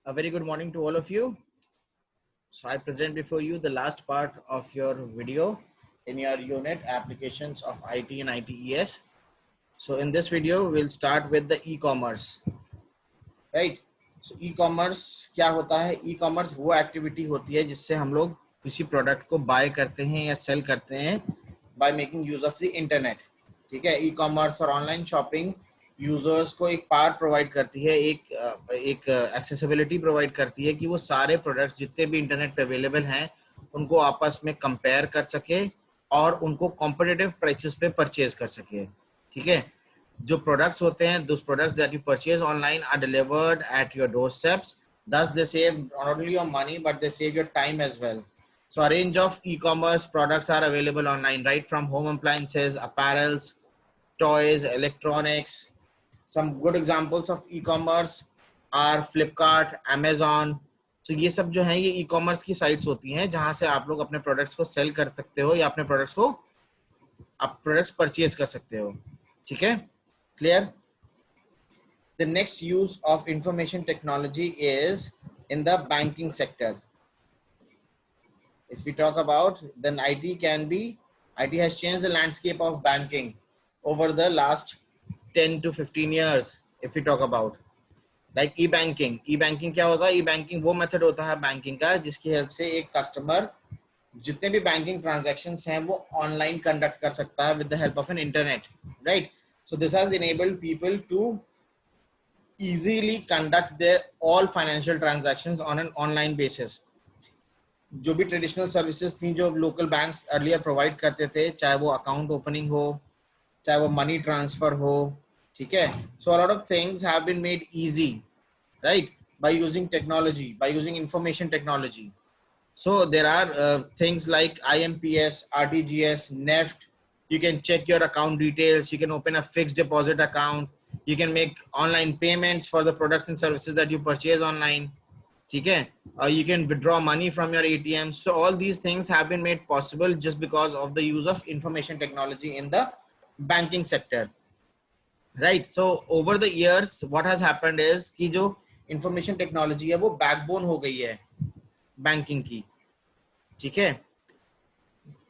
A very good morning to all of you. So I present before you the last part of your video in your unit applications of IT and ITES. So in this video, we'll start with the e-commerce, right? So e-commerce क्या होता है? E-commerce वो activity होती है जिससे हम लोग किसी प्रोडक्ट को बाय करते हैं या सेल करते हैं by making use of the internet. ठीक है, ई-कॉमर्स और ऑनलाइन शॉपिंग यूजर्स को एक पावर प्रोवाइड करती है, एक एक्सेसिबिलिटी प्रोवाइड करती है कि वो सारे प्रोडक्ट्स जितने भी इंटरनेट पे अवेलेबल हैं उनको आपस में कंपेयर कर सके और उनको कॉम्पिटिटिव प्राइसेस पे परचेज कर सके. ठीक है, जो प्रोडक्ट्स होते हैं, those products that you purchase online are delivered at your doorsteps. Thus they save not only your money but they save your time as well. So a range of e-commerce products are available online, right from home appliances, apparels, toys, electronics. Some good examples of e-commerce are Flipkart, Amazon. So ये सब जो है ये e-commerce की sites होती हैं जहां से आप लोग अपने प्रोडक्ट्स को सेल कर सकते हो या अपने प्रोडक्ट्स को आप प्रोडक्ट्स परचेज कर सकते हो. ठीक है, clear? The next use of information technology is in the banking sector. If we talk about, then IT has changed the landscape of banking over the last 10 to 15 years. If we talk about like e-banking क्या होता है? E-banking वो method होता है banking का जिसकी help से एक कस्टमर जितने भी बैंकिंग ट्रांजैक्शंस हैं वो ऑनलाइन कंडक्ट कर सकता है with the help of an internet, right? So this has enabled people to easily conduct their all financial transactions on an online basis. जो भी ट्रेडिशनल सर्विसेज थी जो लोकल बैंक्स अर्लियर प्रोवाइड करते थे, चाहे वो अकाउंट ओपनिंग हो, चाहे वो मनी ट्रांसफर हो, ठीक है, so a lot of things have been made easy, right, by using technology, by using information technology. So there are things like IMPS, RTGS, NEFT. You can check your account details. You can open a fixed deposit account. You can make online payments for the products and services that you purchase online. Okay? You can withdraw money from your ATM. So all these things have been made possible just because of the use of information technology in the banking sector. Right. So over the years, what has happened is कि जो information technology है वो backbone हो गई है banking की. ठीक है,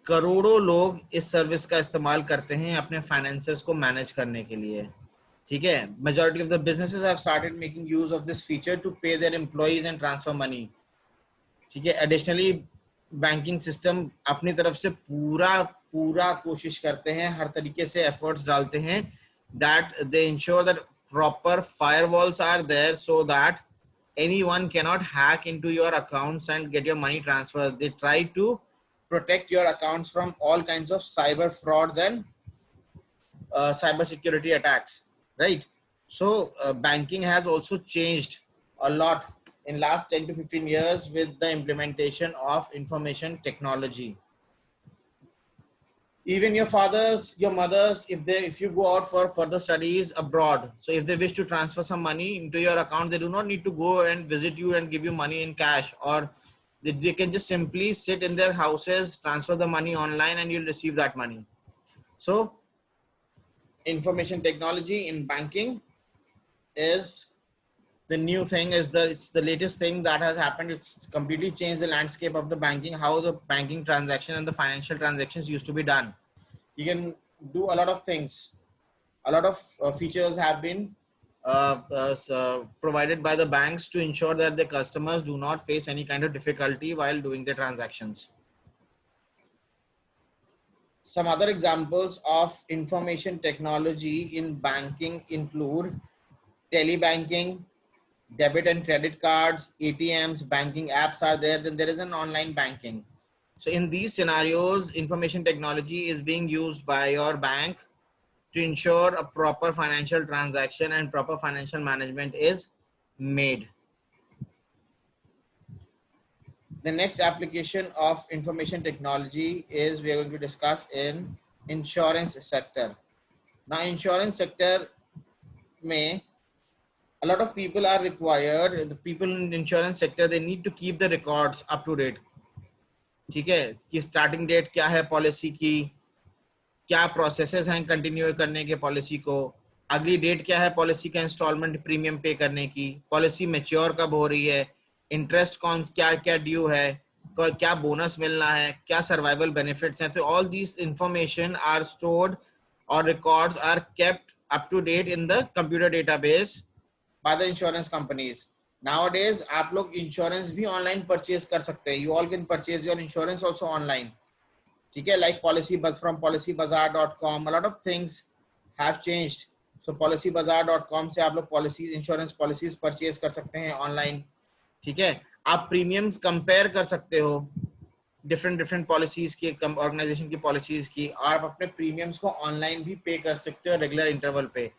करोड़ों लोग इस सर्विस का इस्तेमाल करते हैं अपने फाइनेंसेस को मैनेज करने के लिए. ठीक है, majority of the businesses have started making use of this feature to pay their employees and transfer money. ठीक है, एडिशनली बैंकिंग सिस्टम अपनी तरफ से पूरा कोशिश करते हैं, हर तरीके से एफर्ट्स डालते हैं that they ensure that proper firewalls are there so that anyone cannot hack into your accounts and get your money transferred. They try to protect your accounts from all kinds of cyber frauds and cyber security attacks, right? So banking has also changed a lot in last 10 to 15 years with the implementation of information technology. Even your fathers, your mothers, if you go out for further studies abroad, so if they wish to transfer some money into your account, they do not need to go and visit you and give you money in cash, or they can just simply sit in their houses, transfer the money online, and you'll receive that money. So information technology in banking is the new thing, it's the latest thing that has happened. It's completely changed the landscape of the banking, how the banking transaction and the financial transactions used to be done. You can do a lot of things. A lot of features have been provided by the banks to ensure that the customers do not face any kind of difficulty while doing the transactions. Some other examples of information technology in banking include telebanking, debit and credit cards, ATMs, banking apps are there. Then there is an online banking. So in these scenarios, information technology is being used by your bank to ensure a proper financial transaction and proper financial management is made. The next application of information technology is we are going to discuss in insurance sector. Now insurance sector may a lot of people are required, the people in the insurance sector, they need to keep the records up to date. ठीक है, कि starting date क्या है policy की, क्या processes हैं continue करने के पॉलिसी को, अगली डेट क्या है पॉलिसी का इंस्टॉलमेंट प्रीमियम पे करने की, पॉलिसी मैच्योर कब हो रही है, इंटरेस्ट कौन क्या क्या ड्यू है, क्या बोनस मिलना है, क्या सर्वाइवल बेनिफिट्स हैं। तो all these information are stored और records are kept up to date in the computer database by the insurance companies. Nowadays आप लोग इंश्योरेंस भी ऑनलाइन परचेज कर सकते हैं। You all can purchase your insurance also online, ठीक है, like policy बज from policybazaar.com, a lot of things have changed. So policybazaar.com से आप लोग पॉलिसीज, इंश्योरेंस पॉलिसीज परचेज कर सकते हैं ऑनलाइन, ठीक है। आप प्रीमियम्स कंपेयर कर सकते हो डिफरेंट डिफरेंट पॉलिसीज की, ऑर्गेनाइजेशन की पॉलिसीज की, और आप अपने प्रीमियम्स को ऑनलाइन भी पे कर सकते हो रेगुलर इंटरवल पे,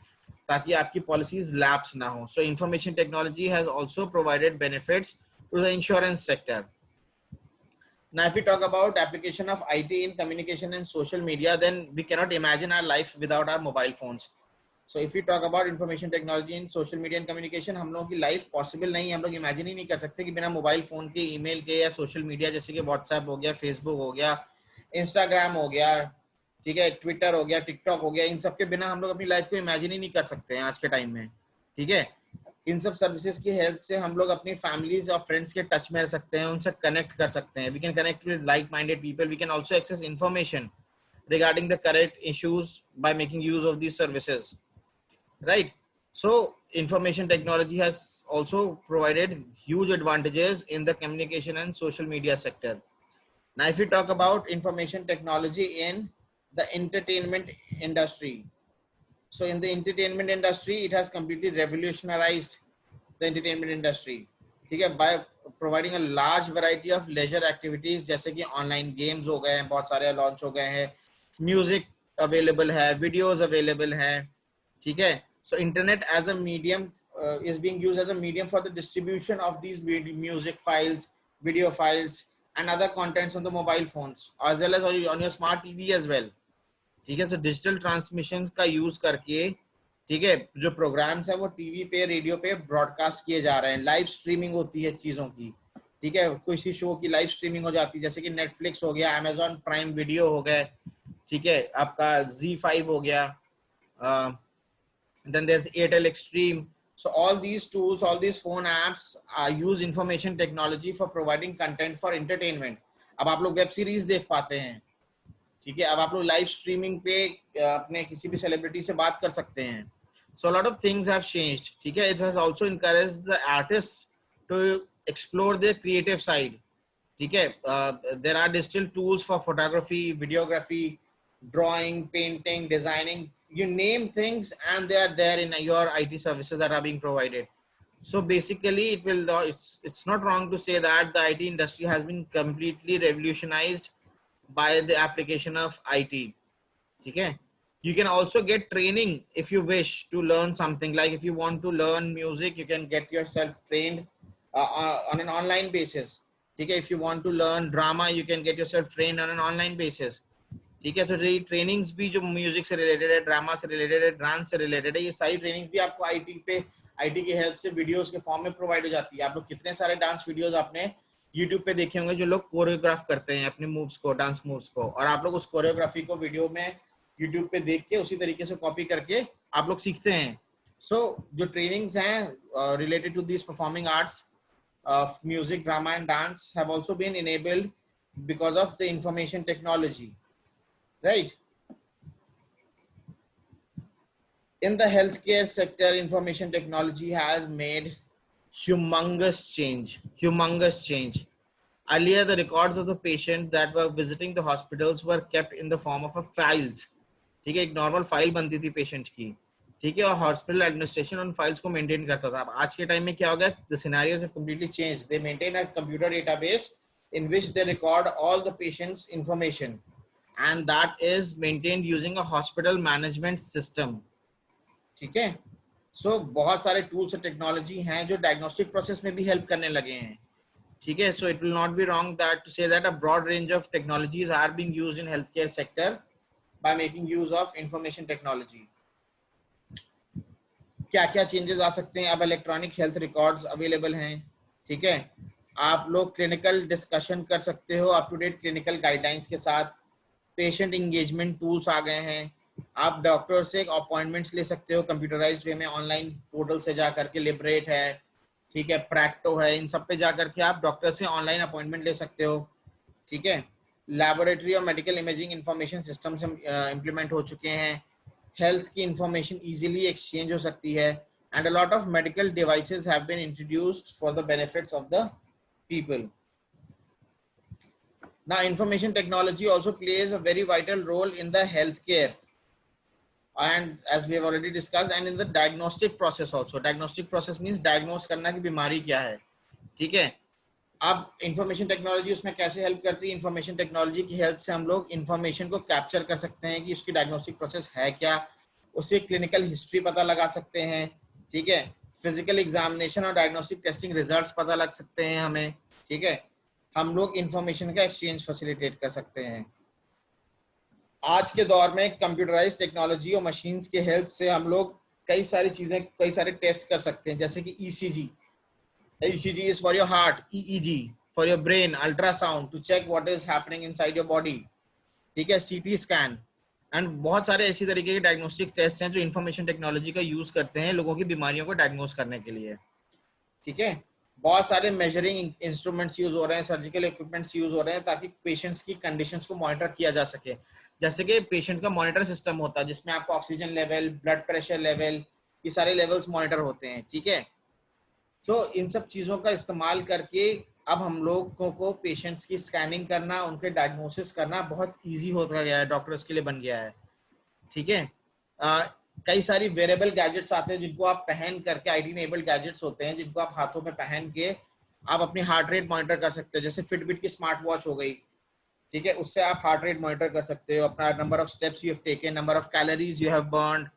ताकि आपकी पॉलिसीज लैप्स ना हो। So information technology has also provided benefits to the insurance sector. Now, if we talk about application of IT in communication and social media, then we cannot imagine our life without our mobile phones. So, if we talk about information technology in social media and communication, हम लोगों की life possible नहीं है, हम लोग imagine ही नहीं कर सकते कि बिना मोबाइल फोन के, ईमेल के या सोशल मीडिया जैसे कि व्हाट्सएप हो गया, फेसबुक हो गया, इंस्टाग्राम हो गया, ठीक है, ट्विटर हो गया, टिकटॉक हो गया, इन सब के बिना हम लोग अपनी लाइफ को इमेजिन ही नहीं कर सकते हैं आज के टाइम में, ठीक है। इन सब सर्विसेज की हेल्प से हम लोग अपनी फैमिलीज और फ्रेंड्स के टच में रह सकते हैं, उनसे कनेक्ट कर सकते हैं। We can connect with like minded people, we can also access information regarding the current issues by making use of these services, right? So information technology has also provided huge advantages in the communication and social media sector. Now if we talk about information technology in the entertainment industry, so in the entertainment industry it has completely revolutionized the entertainment industry, ठीक है, by providing a large variety of leisure activities, जैसे कि online games हो गए हैं, बहुत सारे launch हो गए हैं, म्यूजिक अवेलेबल है, वीडियोस अवेलेबल हैं, ठीक है। So internet as a medium is being used as a medium for the distribution of these music files, video files and other contents on the mobile phones as well as on your smart TV as well, ठीक है। So digital transmission का use करके, ठीक है, जो programmes है वो TV पे, रेडियो पे ब्रॉडकास्ट किए जा रहे हैं, लाइव स्ट्रीमिंग होती है चीजों की, ठीक है, किसी शो की लाइव स्ट्रीमिंग हो जाती है, जैसे कि नेटफ्लिक्स हो गया, अमेजॉन प्राइम वीडियो हो गए, ठीक है, आपका Z5 हो गया, then there's Airtel Extreme. So all these tools, all these phone apps use information technology for providing content for entertainment. अब आप लोग वेब सीरीज देख पाते हैं, ठीक है, अब आप लोग लाइव स्ट्रीमिंग पे अपने किसी भी सेलिब्रिटी से बात कर सकते हैं. So a lot of things have changed, ठीक है. It has also encouraged the artists to explore their creative side, ठीक है. There are digital tools for photography, videography, drawing, painting, designing, you name things and they are there in your IT services that are being provided. So basically it will, it's not wrong to say that the IT industry has been completely revolutionized by the application of IT, okay. You can also get training if you wish to learn something, like if you want to learn music, you can get yourself trained on an online basis, okay. If you want to learn drama, you can get yourself trained on an online basis, ठीक है. तो trainings भी जो music से related है, drama से related है, dance से रिलेटेड है, ये सारी ट्रेनिंग भी आपको आईटी की हेल्प से वीडियोस के फॉर्म में प्रोवाइड हो जाती है. आप लोग कितने सारे डांस वीडियोस आपने यूट्यूब पे देखे होंगे जो लोग कोरियोग्राफ करते हैं अपने मूव्स को, डांस मूव्स को, और आप लोग उस कोरियोग्राफी को वीडियो में यूट्यूब पे देख के उसी तरीके से कॉपी करके आप लोग सीखते हैं. सो जो ट्रेनिंग्स हैं related to this performing arts of music, drama and dance have also been enabled because of the information technology, right? In the healthcare sector, information technology has made humongous change. Earlier, the records of the patient that were visiting the hospitals were kept in the form of a files, ठीक है, एक normal file बनती थी patient की, ठीक है, और hospital administration उन फाइल्स को मेंटेन करता था. अब आज के टाइम में क्या हो गया, the scenarios have completely changed. They maintain a computer database in which they record all the patient's information and that is maintained using a hospital management system, ठीक है. सो बहुत सारे टूल्स और टेक्नोलॉजी हैं जो डायग्नोस्टिक प्रोसेस में भी help करने लगे हैं, ठीक है. So it will not be wrong that to say that a broad range of technologies are being used in health care sector by making use of information technology. क्या क्या changes आ सकते हैं, अब इलेक्ट्रॉनिक हेल्थ रिकॉर्ड्स अवेलेबल हैं, ठीक है. आप लोग क्लिनिकल डिस्कशन कर सकते हो up to date clinical guidelines के साथ. पेशेंट एंगेजमेंट टूल्स आ गए हैं, आप डॉक्टर से अपॉइंटमेंट्स ले सकते हो कंप्यूटराइज्ड वे में, ऑनलाइन पोर्टल से जा करके, लिबरेट है, ठीक है, प्रैक्टो है, इन सब पे जा करके आप डॉक्टर से ऑनलाइन अपॉइंटमेंट ले सकते हो, ठीक है। लैबोरेटरी और मेडिकल इमेजिंग इंफॉर्मेशन सिस्टम से इम्प्लीमेंट हो चुके हैं, हेल्थ की इंफॉर्मेशन इजीली एक्सचेंज हो सकती है, and a lot of medical devices have been introduced for the benefits of the people. Now, information technology also plays a very vital role in the healthcare, and as we have already discussed, and in the diagnostic process also. Diagnostic process means diagnose करना कि बीमारी क्या है, ठीक है. अब information technology उसमें कैसे हेल्प करती है? इंफॉर्मेशन टेक्नोलॉजी की हेल्प से हम लोग इंफॉर्मेशन को कैप्चर कर सकते हैं कि उसकी डायग्नोस्टिक प्रोसेस है क्या, उससे क्लिनिकल हिस्ट्री पता लगा सकते हैं, ठीक है, फिजिकल एग्जामिनेशन और डायग्नोस्टिक टेस्टिंग रिजल्ट्स पता लग सकते हैं हमें, ठीक है. हम लोग इंफॉर्मेशन का एक्सचेंज फैसिलिटेट कर सकते हैं. आज के दौर में कंप्यूटराइज्ड टेक्नोलॉजी और मशीन्स के हेल्प से हम लोग कई सारी चीजें, कई सारे टेस्ट कर सकते हैं, जैसे कि ECG. ECG is for your heart, EEG for your brain, ultrasound to check what is happening inside your body, ठीक है, CT स्कैन, एंड बहुत सारे ऐसी तरीके के डायग्नोस्टिक टेस्ट हैं जो इंफॉर्मेशन टेक्नोलॉजी का यूज करते हैं लोगों की बीमारियों को डायग्नोस करने के लिए, ठीक है. बहुत सारे मेजरिंग इंस्ट्रूमेंट्स यूज हो रहे हैं, सर्जिकल इक्विपमेंट्स यूज हो रहे हैं ताकि पेशेंट्स की कंडीशंस को मॉनिटर किया जा सके. जैसे कि पेशेंट का मॉनिटर सिस्टम होता है जिसमें आपको oxygen level, blood pressure level, ये सारे लेवल्स मॉनिटर होते हैं, ठीक है. तो इन सब चीज़ों का इस्तेमाल करके अब हम लोगों को पेशेंट्स की स्कैनिंग करना, उनके डायग्नोसिस करना बहुत इजी होता गया है, डॉक्टर्स के लिए बन गया है, ठीक है. कई सारी वेरेबल गैजेट्स आते हैं जिनको आप पहन करके, आईटी इनेबल्ड गैजेट्स होते हैं जिनको आप हाथों में पहन के आप अपनी हार्ट रेट मॉनिटर कर सकते हो. जैसे फिटबिट की स्मार्ट वॉच हो गई, ठीक है, उससे आप हार्ट रेट मॉनिटर कर सकते हो, अपना number of steps you have taken, number of calories you have burned,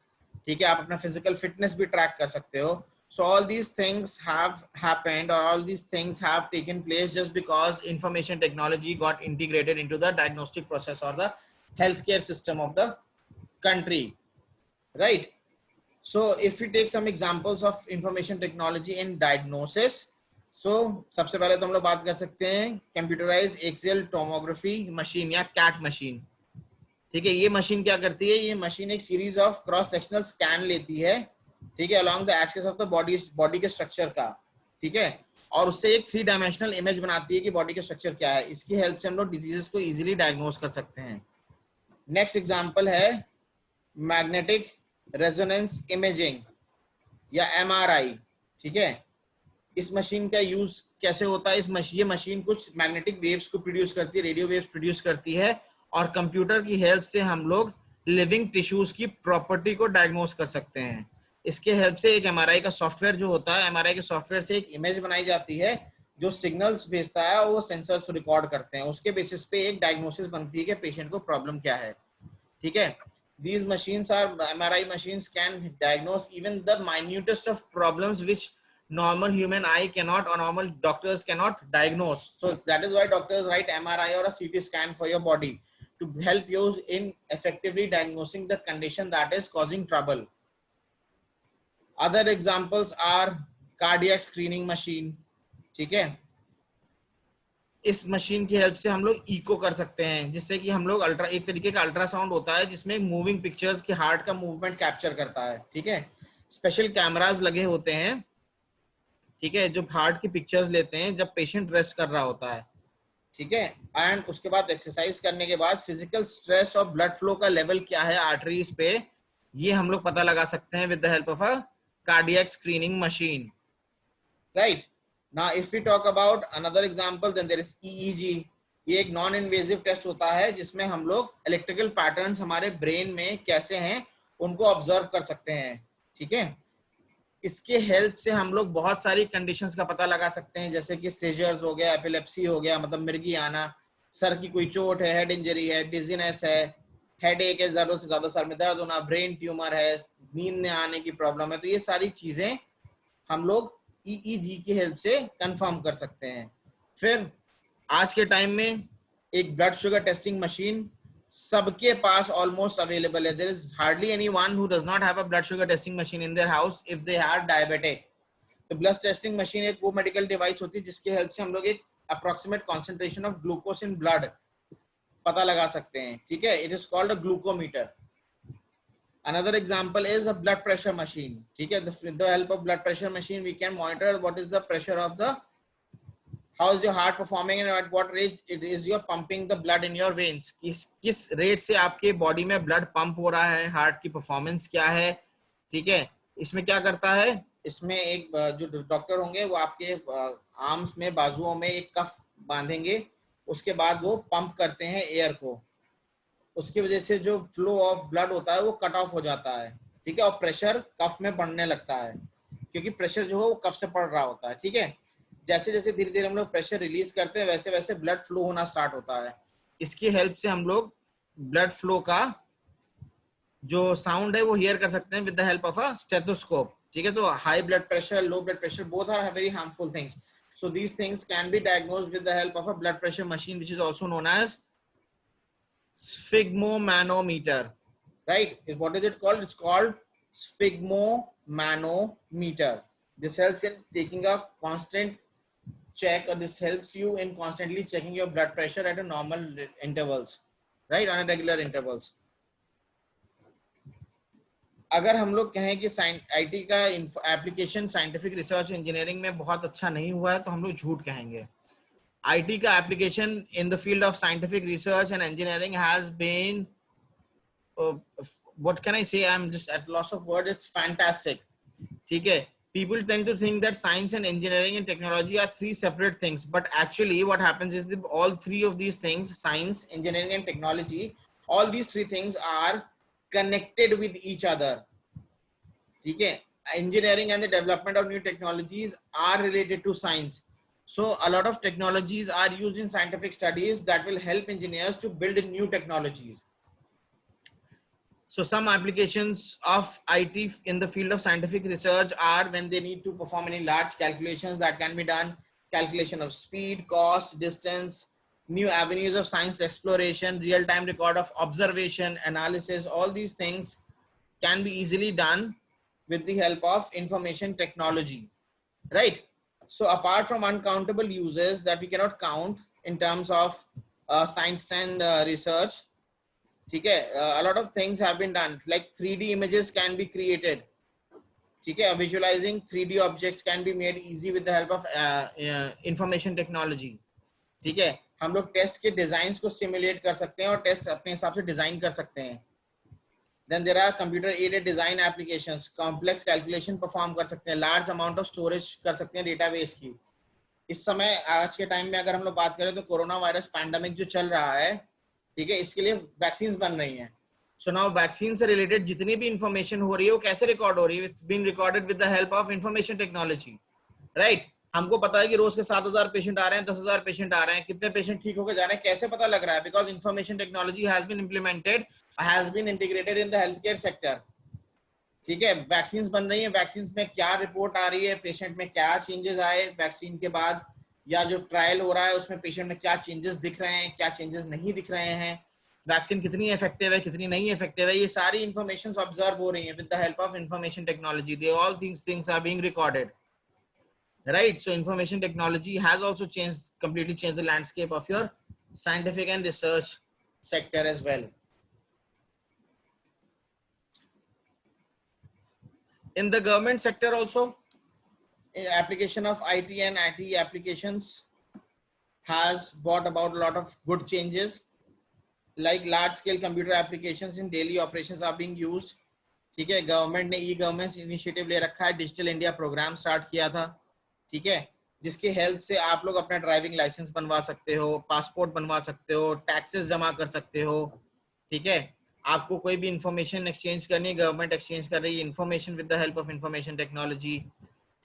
ठीक है, आप अपना फिजिकल फिटनेस भी ट्रैक कर सकते हो. So all these things have happened, or all these things have taken place just because information technology got integrated into the diagnostic process or the healthcare system of the country, right? So if we take some examples of information technology in diagnosis, so सबसे पहले तो हम लोग बात कर सकते हैं computerised axial tomography machine या कैट मशीन, ठीक है. ये मशीन क्या करती है? ये मशीन एक series of cross sectional scan लेती है, ठीक है, along the axis of the body के स्ट्रक्चर का, ठीक है, और उससे एक 3 डायमेंशनल इमेज बनाती है कि बॉडी के स्ट्रक्चर क्या है. इसकी हेल्प से हम लोग डिजीजेस को इजीली डायग्नोस कर सकते हैं. नेक्स्ट एग्जांपल है मैग्नेटिक रेजोनेंस इमेजिंग या MRI, ठीक है. इस मशीन का यूज कैसे होता है? ये मशीन कुछ मैग्नेटिक वेव्स को प्रोड्यूस करती है, रेडियो वेव्स प्रोड्यूस करती है, और कंप्यूटर की हेल्प से हम लोग लिविंग टिश्यूज की प्रॉपर्टी को डायग्नोस कर सकते हैं. इसके हेल्प से एक MRI का सॉफ्टवेयर जो होता है, MRI के सॉफ्टवेयर से एक इमेज बनाई जाती है जो सिग्नल्स भेजता है, वो सेंसर्स रिकॉर्ड करते हैं, उसके बेसिस पे एक डायग्नोसिस बनती है कि पेशेंट को प्रॉब्लम क्या है, ठीक है. These machines are MRI machines can diagnose even the minutest of problems which normal human eye cannot, or normal doctors cannot diagnose. So that is why doctors write MRI or a CT scan for your body to help you in effectively diagnosing the condition that is causing trouble. Other examples are cardiac screening machine, ठीक है. इस machine की help से हम लोग eco कर सकते हैं, जिससे कि हम लोग एक तरीके का अल्ट्रासाउंड होता है जिसमें मूविंग पिक्चर्स की हार्ट का मूवमेंट कैप्चर करता है, ठीक है. स्पेशल कैमरास लगे होते हैं, ठीक है, जो हार्ट की पिक्चर्स लेते हैं जब पेशेंट रेस्ट कर रहा होता है, ठीक है. एंड उसके बाद एक्सरसाइज करने के बाद फिजिकल स्ट्रेस और ब्लड फ्लो का लेवल क्या है आर्टरीज पे, ये हम लोग पता लगा सकते हैं with the help of a cardiac screening machine, right. Now if we talk about another example, then there is EEG. ये एक नॉन इन्वेजिव टेस्ट होता है जिसमें हम लोग इलेक्ट्रिकल पैटर्न्स हमारे ब्रेन में कैसे हैं उनको ऑब्जर्व कर सकते हैं, ठीक है. इसके हेल्प से हम लोग बहुत सारी कंडीशंस का पता लगा सकते हैं, जैसे कि सीजर्स हो गया, एपिलेप्सी हो गया, मतलब मिर्गी आना, सर की कोई चोट है, हेड इंजरी है, डिजीनेस है, हेडेक है, ज़रूरत से ज्यादा सर में दर्द होना, ब्रेन ट्यूमर है, नींद में आने की प्रॉब्लम है. तो ये सारी चीजें हम लोग EEG की हेल्प से कंफर्म कर सकते हैं. फिर आज के टाइम में एक ब्लड शुगर टेस्टिंग मशीन सबके पास ऑलमोस्ट अवेलेबल है. There is hardly anyone who does not have a blood sugar testing machine in their house if they are diabetic. तो ब्लड टेस्टिंग मशीन एक वो मेडिकल डिवाइस होती है जिसके help से हम लोग एक approximate concentration of glucose in blood पता लगा सकते हैं, ठीक है. It is called a glucometer. Another example is a blood pressure machine. ठीक है, with the help of blood pressure machine we can monitor what is the pressure of the, how is your heart performing and at what rate it is you're pumping the blood in your veins. किस rate से आपके body में blood pump हो रहा है, heart की performance क्या है. ठीक है, इसमें क्या करता है, इसमें एक जो डॉक्टर होंगे वो आपके आर्म्स में, बाजुओं में एक कफ बांधेंगे, उसके बाद वो पंप करते हैं एयर को. उसकी वजह से जो फ्लो ऑफ ब्लड होता है वो कट ऑफ हो जाता है. ठीक है, और प्रेशर कफ में बढ़ने लगता है, क्योंकि प्रेशर जो है वो कफ से पड़ रहा होता है. ठीक है, जैसे जैसे धीरे धीरे हम लोग प्रेशर रिलीज करते हैं वैसे वैसे ब्लड फ्लो होना स्टार्ट होता है. इसकी हेल्प से हम लोग ब्लड फ्लो का जो साउंड है वो हियर कर सकते हैं with the help of a stethoscope. ठीक है, तो high blood pressure, low blood pressure, both are very harmful things. So these things can be diagnosed with the help of a blood pressure machine, which is also known as sphygmomanometer. Right? What is it called? It's called sphygmomanometer. This helps in taking a constant check, or this helps you in constantly checking your blood pressure at a normal intervals, right? On a regular intervals. अगर हम लोग कहें कि IT का application scientific research engineering में बहुत अच्छा नहीं हुआ है तो हम लोग झूठ कहेंगे. आईटी का application in the field of scientific research and engineering has been, what can I say, I'm just at loss of words, it's fantastic. ठीक है, people tend to think that science and engineering and technology are three separate things, but actually what happens is that all three of these things, science, engineering and technology, all these three things are connected with each other. ठीक है, engineering and the development of new technologies are related to science. So a lot of technologies are used in scientific studies that will help engineers to build new technologies. So some applications of IT in the field of scientific research are when they need to perform any large calculations that can be done, calculation of speed, cost, distance, new avenues of science exploration, real-time record of observation, analysis, all these things can be easily done with the help of information technology, right? So apart from uncountable uses that we cannot count in terms of science and research, ठीक है, a lot of things have been done, like 3D images can be created. ठीक है, visualizing 3D objects can be made easy with the help of information technology. ठीक है, हम लोग test के designs को स्टिमुलेट कर सकते हैं और टेस्ट अपने हिसाब से डिजाइन कर सकते हैं. Then there are computer aided design applications, complex calculation perform कर सकते हैं, large amount of storage कर सकते हैं डेटाबेस की. इस समय आज के टाइम में अगर हम लोग बात करें तो कोरोना वायरस पैंडेमिक जो चल रहा है, ठीक है, इसके लिए वैक्सीन बन रही हैं. सो नाउ वैक्सीन से रिलेटेड जितनी भी इंफॉर्मेशन हो रही है वो कैसे रिकॉर्ड हो रही है? It's been recorded with the help of information technology, right? हमको पता है कि रोज के 7,000 पेशेंट आ रहे हैं, 10,000 पेशेंट आ रहे हैं, कितने पेशेंट ठीक होकर जा रहे हैं, कैसे पता लग रहा है? Because information technology has been implemented, has been integrated in the health care sector. ठीक है, वैक्सीन बन रही है, वैक्सीन में क्या रिपोर्ट आ रही है, पेशेंट में क्या चेंजेस आए वैक्सीन के बाद, या जो ट्रायल हो रहा है उसमें पेशेंट में क्या चेंजेस दिख रहे हैं, क्या चेंजेस नहीं दिख रहे हैं, वैक्सीन कितनी इफेक्टिव है, कितनी नहीं इफेक्टिव है, ये सारी इंफॉर्मेशन ऑब्जर्व हो रही है with the help of information technology. They all things are being recorded, right? So information technology has also completely changed the landscape of your scientific and research sector as well. In the government sector also, application of IT and IT applications has brought about a lot of good changes, like large scale computer applications in daily operations are being used. ठीक है, government ने e governance initiative ले रखा है, digital India programme start किया था. ठीक है, जिसके हेल्प से आप लोग अपना ड्राइविंग लाइसेंस बनवा सकते हो, पासपोर्ट बनवा सकते हो, टैक्सेस जमा कर सकते हो. ठीक है, आपको कोई भी इंफॉर्मेशन एक्सचेंज करनी है, गवर्नमेंट एक्सचेंज कर रही है information with the help of information technology.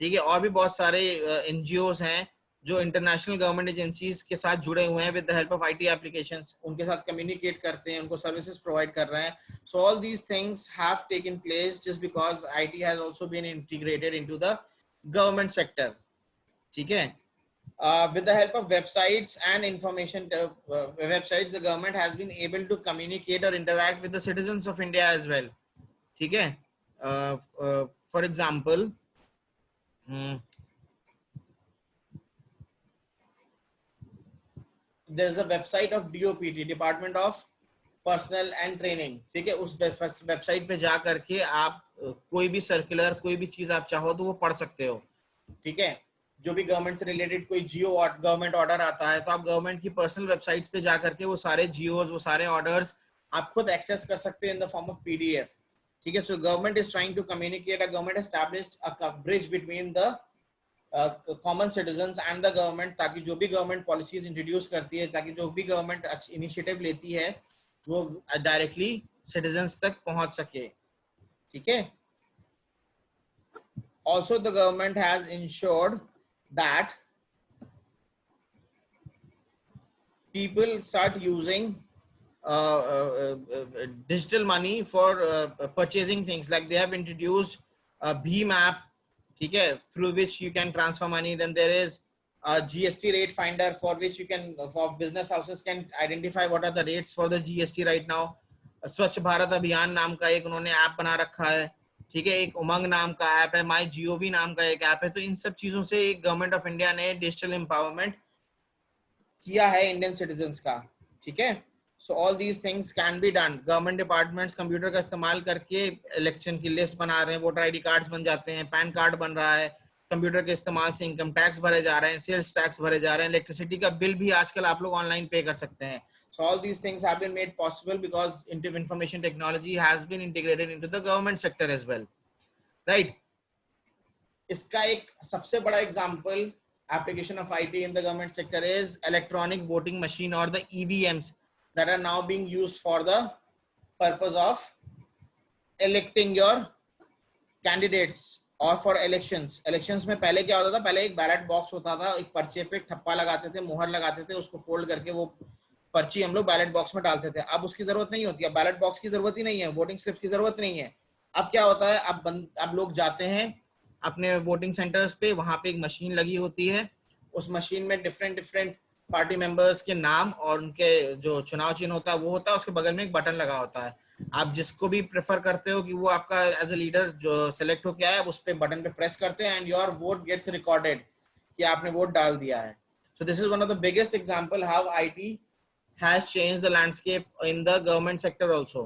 ठीक है, और भी बहुत सारे एनजीओज हैं जो इंटरनेशनल गवर्नमेंट एजेंसीज के साथ जुड़े हुए हैं with the help of IT applications, उनके साथ कम्युनिकेट करते हैं, उनको सर्विसेज प्रोवाइड कर रहे हैं. So all these things have taken place just because IT has also been integrated into the government sector. ठीक है, with the help of websites and information websites, the government has been able to communicate or interact with the citizens of India as well. ठीक है, for example, there's a website of DOPT, Department of personal and training, ठीक है। उस website पे जा करके आप कोई भी सर्कुलर, कोई भी चीज आप चाहो तो वो पढ़ सकते हो, ठीक है। जो भी गवर्नमेंट से रिलेटेड कोई जियो गवर्नमेंट ऑर्डर आता है तो आप गवर्नमेंट की पर्सनल वेबसाइट्स पे जा करके वो सारे जियोज, वो सारे ऑर्डर्स आप खुद एक्सेस कर सकते हैं in the form of PDF, ठीक है। So government is trying to communicate, government established a bridge between the common citizens and the government, ताकि जो भी गवर्नमेंट पॉलिसीज इंट्रोड्यूस करती है, ताकि जो भी गवर्नमेंट इनिशिएटिव लेती है वो डायरेक्टली सिटीजन्स तक पहुंच सके, ठीक है। Also the government has ensured that people start using digital money for purchasing things, like they have introduced a Bheem app, ठीक है, through which you can transfer money. Then there is a GST rate finder for which you can, for business houses can identify what are the rates for the GST right now. स्वच्छ भारत अभियान नाम का एक उन्होंने app बना रखा है, ठीक है। एक उमंग नाम का ऐप है, माई जीओवी नाम का एक ऐप है। तो इन सब चीजों से गवर्नमेंट ऑफ इंडिया ने डिजिटल एम्पावरमेंट किया है इंडियन सिटीजन्स का, ठीक है। सो all these things can be done. Government departments computer का इस्तेमाल करके इलेक्शन की लिस्ट बना रहे हैं, वोटर आईडी कार्ड्स बन जाते हैं, पैन कार्ड बन रहा है, कंप्यूटर के इस्तेमाल से इनकम टैक्स भरे जा रहे हैं, सेल्स टैक्स भरे जा रहे हैं, इलेक्ट्रिसिटी का बिल भी आजकल आप लोग ऑनलाइन पे कर सकते हैं। So all these things have been made possible because information technology has been integrated into the government sector as well, right? इसका एक सबसे बड़ा example application of IT in the government sector is electronic voting machine or the EVMs that are now being used for the purpose of electing your candidates or for elections. Elections में पहले क्या होता था, पहले एक ballot box होता था, एक पर्चे पे ठप्पा लगाते थे, मोहर लगाते थे, उसको फोल्ड करके वो पर्ची हम लोग बैलेट बॉक्स में डालते थे। अब उसकी जरूरत नहीं होती है, बैलेट बॉक्स की जरूरत ही नहीं है, वोटिंग स्लिप्स की जरूरत नहीं है। अब क्या होता है, अब लोग जाते हैं अपने वोटिंग सेंटर्स पे, वहां पे एक मशीन लगी होती है, उस मशीन में डिफरेंट पार्टी मेंबर्स के नाम और उनके जो चुनाव चिन्ह होता है वो होता है, उसके बगल में एक बटन लगा होता है। आप जिसको भी प्रेफर करते हो कि वो आपका एज ए लीडर जो सिलेक्ट हो गया है, उस पे बटन पे प्रेस करते हैं and your vote gets recorded कि आपने वोट डाल दिया है। So this is one of the biggest example how IT has changed the landscape in the government sector also.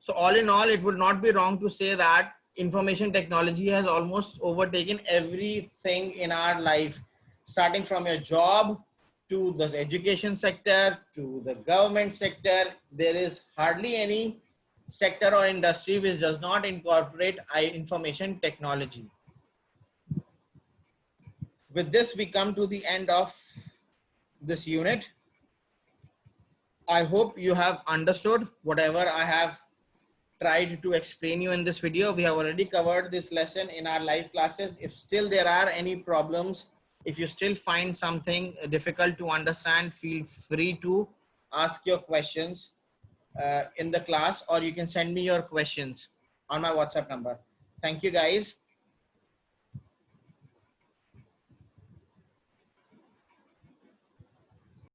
So all in all, it would not be wrong to say that information technology has almost overtaken everything in our life, starting from your job to the education sector to the government sector. There is hardly any sector or industry which does not incorporate information technology. With this, we come to the end of this unit. I hope you have understood whatever I have tried to explain you in this video. We have already covered this lesson in our live classes. If still there are any problems, if you still find something difficult to understand, feel free to ask your questions in the class, or you can send me your questions on my WhatsApp number. Thank you guys.